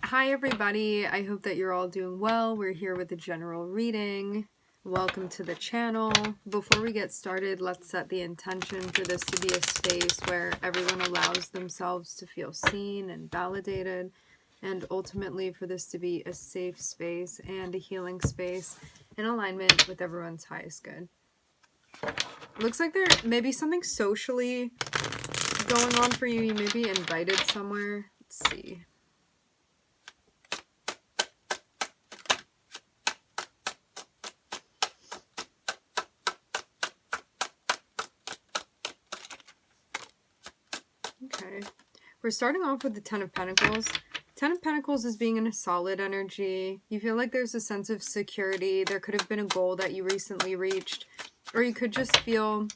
Hi everybody, I hope that you're all doing well. We're here with a general reading. Welcome to the channel. Before we get started, let's set the intention for this to be a space where everyone allows themselves to feel seen and validated, and ultimately for this to be a safe space and a healing space in alignment with everyone's highest good. Looks like there may be something socially going on for you. You may be invited somewhere. Let's see. Okay, we're starting off with the Ten of Pentacles. Ten of Pentacles is being in a solid energy. You feel like there's a sense of security. There could have been a goal that you recently reached, or you could just feel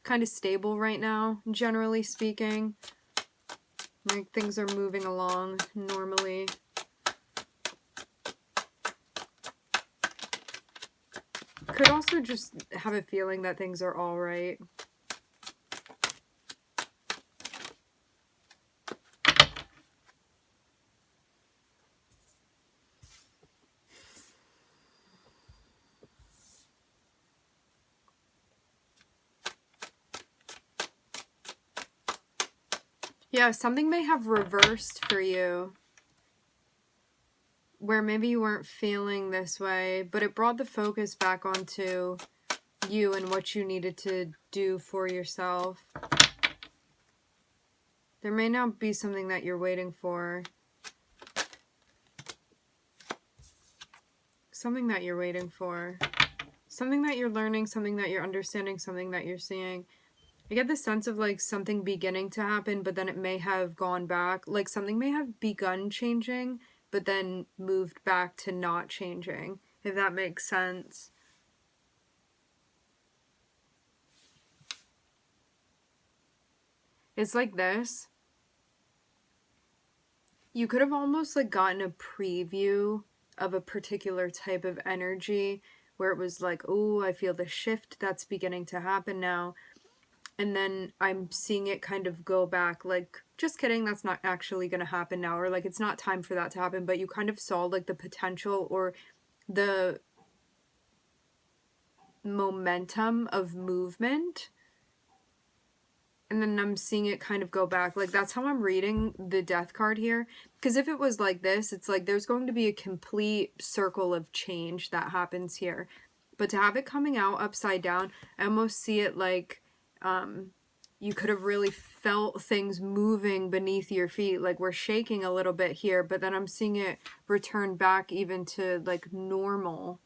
kind of stable right now, generally speaking. Like things are moving along normally. Could also just have a feeling that things are all right. Yeah, something may have reversed for you, where maybe you weren't feeling this way, but it brought the focus back onto you and what you needed to do for yourself. There may now be something that you're waiting for. Something that you're waiting for. Something that you're learning, something that you're understanding, something that you're seeing. I get the sense of like something beginning to happen, but then it may have gone back. Like something may have begun changing, but then moved back to not changing, if that makes sense. It's like this. You could have almost like gotten a preview of a particular type of energy where it was like, oh, I feel the shift that's beginning to happen now. And then I'm seeing it kind of go back, like, just kidding, that's not actually going to happen now, or like it's not time for that to happen, but you kind of saw like the potential or the momentum of movement, and then I'm seeing it kind of go back. Like that's how I'm reading the Death card here, because if it was like this, it's like there's going to be a complete circle of change that happens here, but to have it coming out upside down, I almost see it like you could have really felt things moving beneath your feet, like we're shaking a little bit here, but then I'm seeing it return back even to like normal,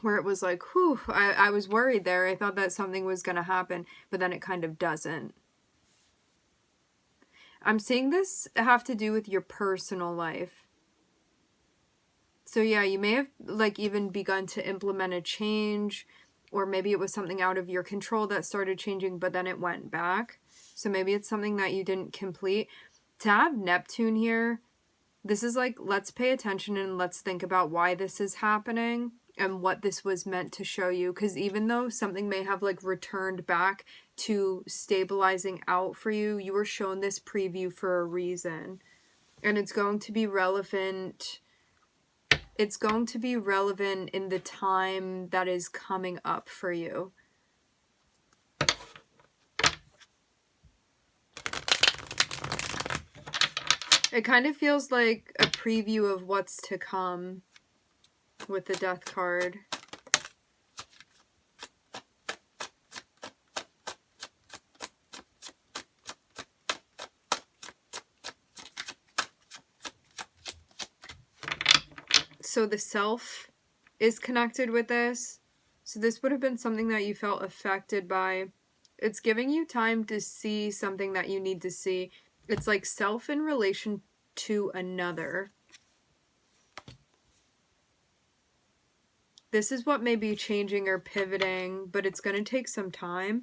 where it was like, whew, I was worried there. I thought that something was going to happen, but then it kind of doesn't. I'm seeing this have to do with your personal life. So yeah, you may have like even begun to implement a change, or maybe it was something out of your control that started changing, but then it went back. So maybe it's something that you didn't complete. To have Neptune here, this is like, let's pay attention and let's think about why this is happening and what this was meant to show you. Because even though something may have like returned back to stabilizing out for you, you were shown this preview for a reason. And it's going to be relevant. It's going to be relevant in the time that is coming up for you. It kind of feels like a preview of what's to come with the Death card. So the self is connected with this. So this would have been something that you felt affected by. It's giving you time to see something that you need to see. It's like self in relation to another. This is what may be changing or pivoting, but it's going to take some time.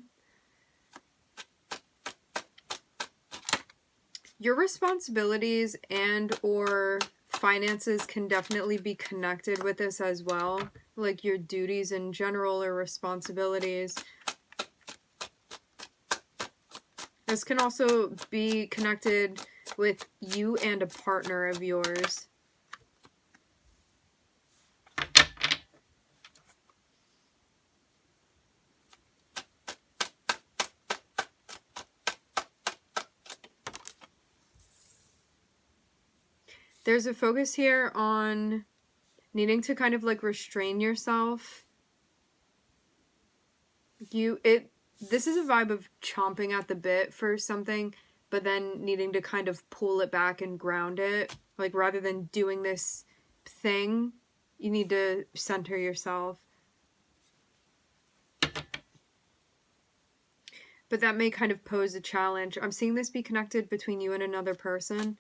Your responsibilities and or finances can definitely be connected with this as well. Like your duties in general or responsibilities. This can also be connected with you and a partner of yours. There's a focus here on needing to kind of like restrain yourself. This is a vibe of chomping at the bit for something, but then needing to kind of pull it back and ground it. Like, rather than doing this thing, you need to center yourself. But that may kind of pose a challenge. I'm seeing this be connected between you and another person.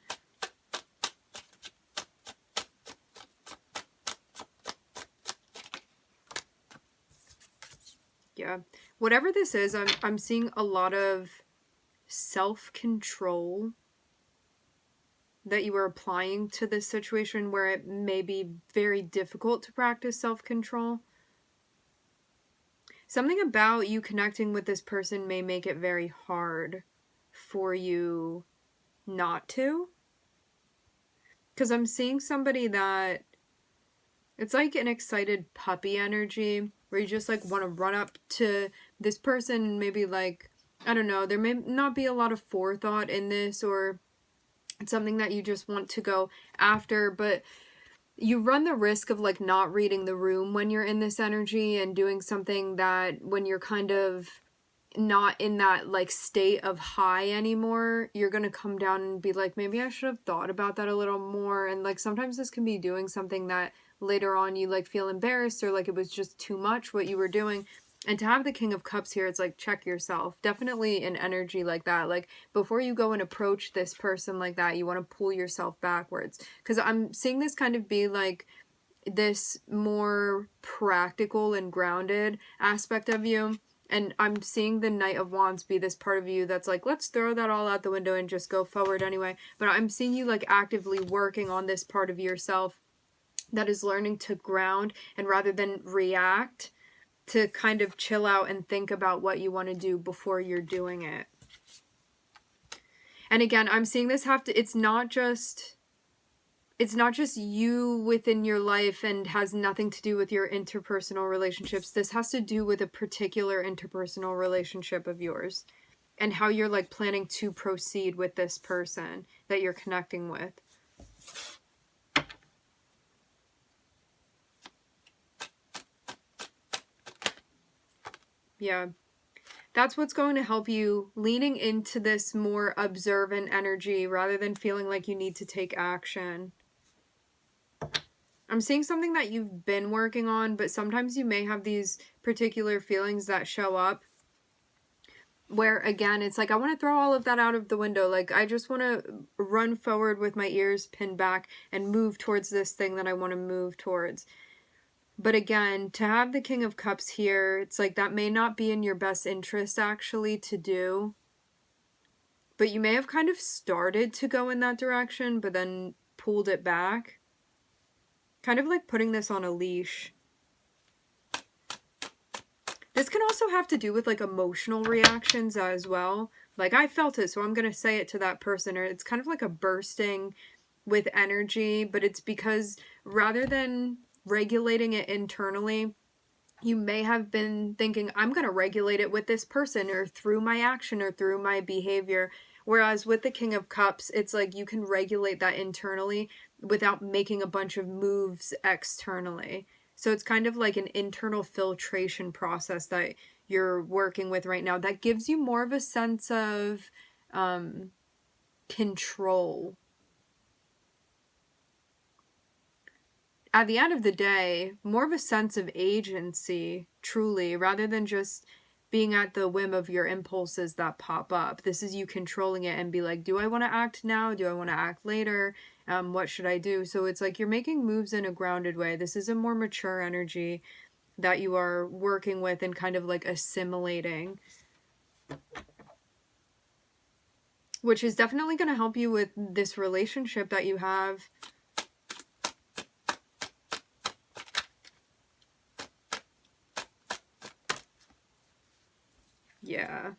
Yeah. Whatever this is, I'm seeing a lot of self-control that you are applying to this situation, where it may be very difficult to practice self-control. Something about you connecting with this person may make it very hard for you not to. Because I'm seeing somebody that, it's like an excited puppy energy, where you just like want to run up to this person, maybe like, I don't know, there may not be a lot of forethought in this, or it's something that you just want to go after, but you run the risk of like not reading the room when you're in this energy, and doing something that when you're kind of not in that like state of high anymore, you're gonna come down and be like, maybe I should have thought about that a little more. And like sometimes this can be doing something that later on you like feel embarrassed, or like it was just too much what you were doing. And to have the King of Cups here, it's like, check yourself. Definitely an energy like that. Like, before you go and approach this person like that, you want to pull yourself backwards. Because I'm seeing this kind of be like this more practical and grounded aspect of you. And I'm seeing the Knight of Wands be this part of you that's like, let's throw that all out the window and just go forward anyway. But I'm seeing you like actively working on this part of yourself that is learning to ground, and rather than react, to kind of chill out and think about what you want to do before you're doing it. And again, I'm seeing this it's not just you within your life and has nothing to do with your interpersonal relationships. This has to do with a particular interpersonal relationship of yours, and how you're like planning to proceed with this person that you're connecting with. Yeah. That's what's going to help you, leaning into this more observant energy rather than feeling like you need to take action. I'm seeing something that you've been working on, but sometimes you may have these particular feelings that show up where, again, it's like, I want to throw all of that out of the window. Like, I just want to run forward with my ears pinned back and move towards this thing that I want to move towards. But again, to have the King of Cups here, it's like that may not be in your best interest actually to do. But you may have kind of started to go in that direction, but then pulled it back. Kind of like putting this on a leash. This can also have to do with like emotional reactions as well. Like, I felt it, so I'm going to say it to that person. Or it's kind of like a bursting with energy, but it's because rather than regulating it internally, you may have been thinking, I'm going to regulate it with this person, or through my action, or through my behavior. Whereas with the King of Cups, it's like you can regulate that internally without making a bunch of moves externally. So it's kind of like an internal filtration process that you're working with right now that gives you more of a sense of control. At the end of the day, more of a sense of agency, truly, rather than just being at the whim of your impulses that pop up. This is you controlling it and be like, do I want to act now? Do I want to act later? What should I do? So it's like you're making moves in a grounded way. This is a more mature energy that you are working with and kind of like assimilating, which is definitely going to help you with this relationship that you have. Yeah.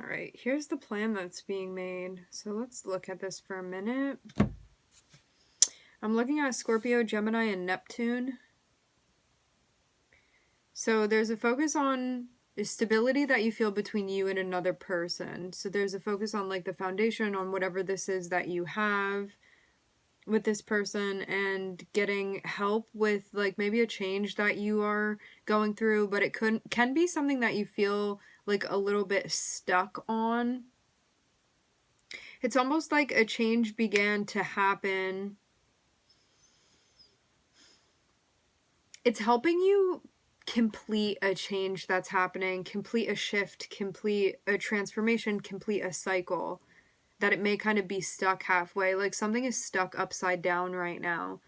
All right, here's the plan that's being made. So let's look at this for a minute. I'm looking at Scorpio, Gemini, and Neptune. So there's a focus on stability that you feel between you and another person. So there's a focus on like the foundation, on whatever this is that you have with this person, and getting help with like maybe a change that you are going through, but it can be something that you feel like a little bit stuck on. It's almost like a change began to happen. It's helping you complete a change that's happening, complete a shift, complete a transformation, complete a cycle. That it may kind of be stuck halfway, like something is stuck upside down right now.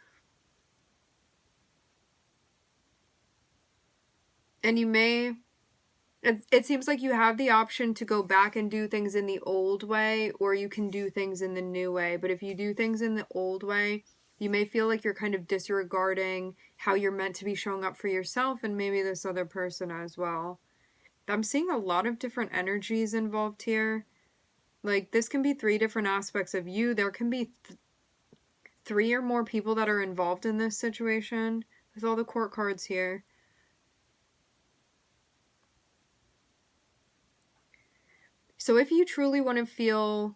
And you may, it seems like you have the option to go back and do things in the old way, or you can do things in the new way. But if you do things in the old way, you may feel like you're kind of disregarding how you're meant to be showing up for yourself and maybe this other person as well. I'm seeing a lot of different energies involved here. Like, this can be 3 different aspects of you. There can be 3 or more people that are involved in this situation with all the court cards here. So if you truly want to feel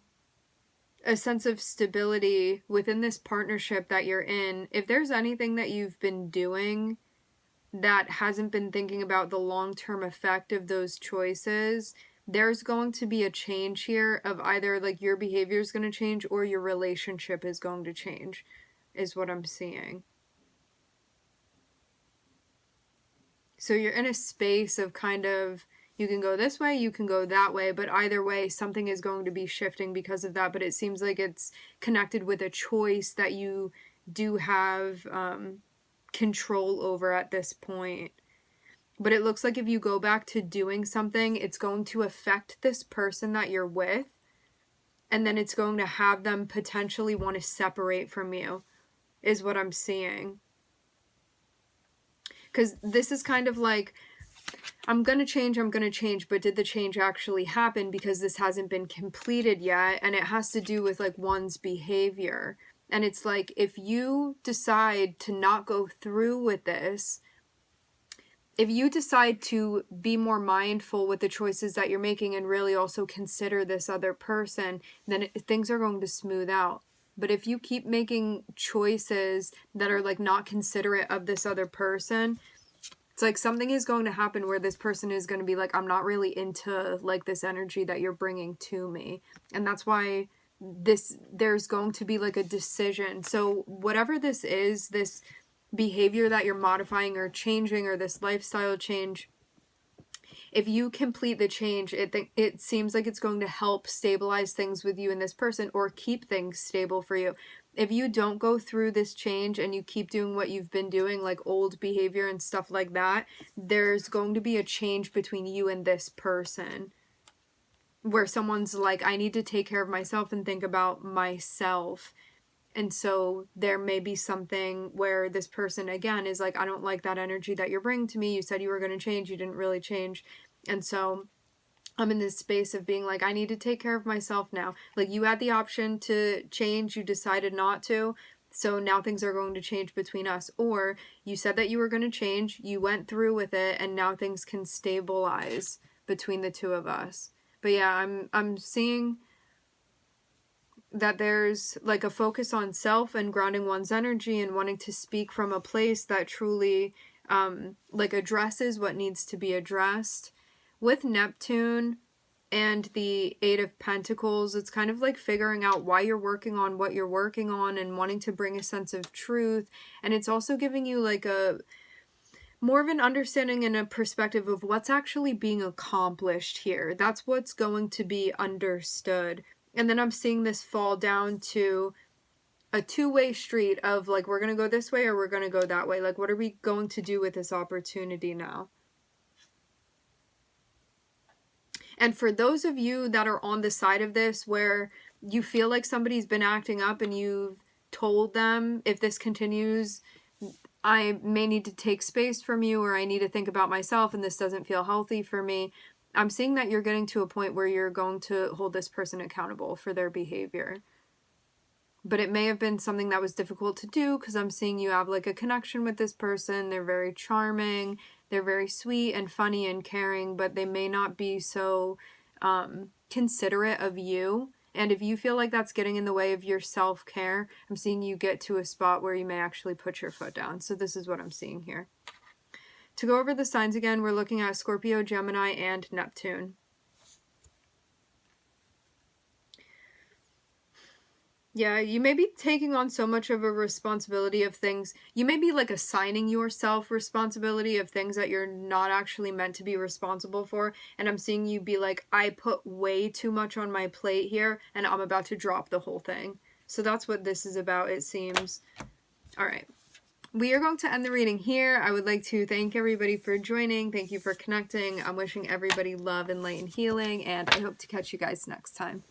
a sense of stability within this partnership that you're in, if there's anything that you've been doing that hasn't been thinking about the long-term effect of those choices, there's going to be a change here of either like your behavior is going to change or your relationship is going to change, is what I'm seeing. So you're in a space of kind of, you can go this way, you can go that way, but either way, something is going to be shifting because of that. But it seems like it's connected with a choice that you do have control over at this point. But it looks like if you go back to doing something, it's going to affect this person that you're with, and then it's going to have them potentially want to separate from you, is what I'm seeing. Because this is kind of like, I'm going to change, but did the change actually happen? Because this hasn't been completed yet, and it has to do with like one's behavior. And it's like, if you decide to not go through with this, if you decide to be more mindful with the choices that you're making and really also consider this other person, then things are going to smooth out. But if you keep making choices that are like not considerate of this other person, it's like something is going to happen where this person is going to be like, I'm not really into like this energy that you're bringing to me. And that's why there's going to be like a decision. So whatever this is, this behavior that you're modifying or changing, or this lifestyle change, if you complete the change, it seems like it's going to help stabilize things with you and this person, or keep things stable for you. If you don't go through this change and you keep doing what you've been doing, like old behavior and stuff like that, there's going to be a change between you and this person, where someone's like, I need to take care of myself and think about myself. And so there may be something where this person, again, is like, I don't like that energy that you're bringing to me. You said you were going to change. You didn't really change. And so I'm in this space of being like, I need to take care of myself now. Like, you had the option to change. You decided not to. So now things are going to change between us. Or you said that you were going to change. You went through with it. And now things can stabilize between the two of us. But yeah, I'm seeing that there's like a focus on self and grounding one's energy and wanting to speak from a place that truly like addresses what needs to be addressed. With Neptune and the 8 of Pentacles, it's kind of like figuring out why you're working on what you're working on and wanting to bring a sense of truth. And it's also giving you like a more of an understanding and a perspective of what's actually being accomplished here. That's what's going to be understood. And then I'm seeing this fall down to a two-way street of like, we're going to go this way or we're going to go that way. Like, what are we going to do with this opportunity now? And for those of you that are on the side of this where you feel like somebody's been acting up and you've told them, if this continues, I may need to take space from you, or I need to think about myself and this doesn't feel healthy for me. I'm seeing that you're getting to a point where you're going to hold this person accountable for their behavior. But it may have been something that was difficult to do because I'm seeing you have like a connection with this person. They're very charming. They're very sweet and funny and caring, but they may not be so considerate of you. And if you feel like that's getting in the way of your self-care, I'm seeing you get to a spot where you may actually put your foot down. So this is what I'm seeing here. To go over the signs again, we're looking at Scorpio, Gemini, and Neptune. Yeah, you may be taking on so much of a responsibility of things. You may be like assigning yourself responsibility of things that you're not actually meant to be responsible for. And I'm seeing you be like, I put way too much on my plate here and I'm about to drop the whole thing. So that's what this is about, it seems. All right. We are going to end the reading here. I would like to thank everybody for joining. Thank you for connecting. I'm wishing everybody love and light and healing, and I hope to catch you guys next time.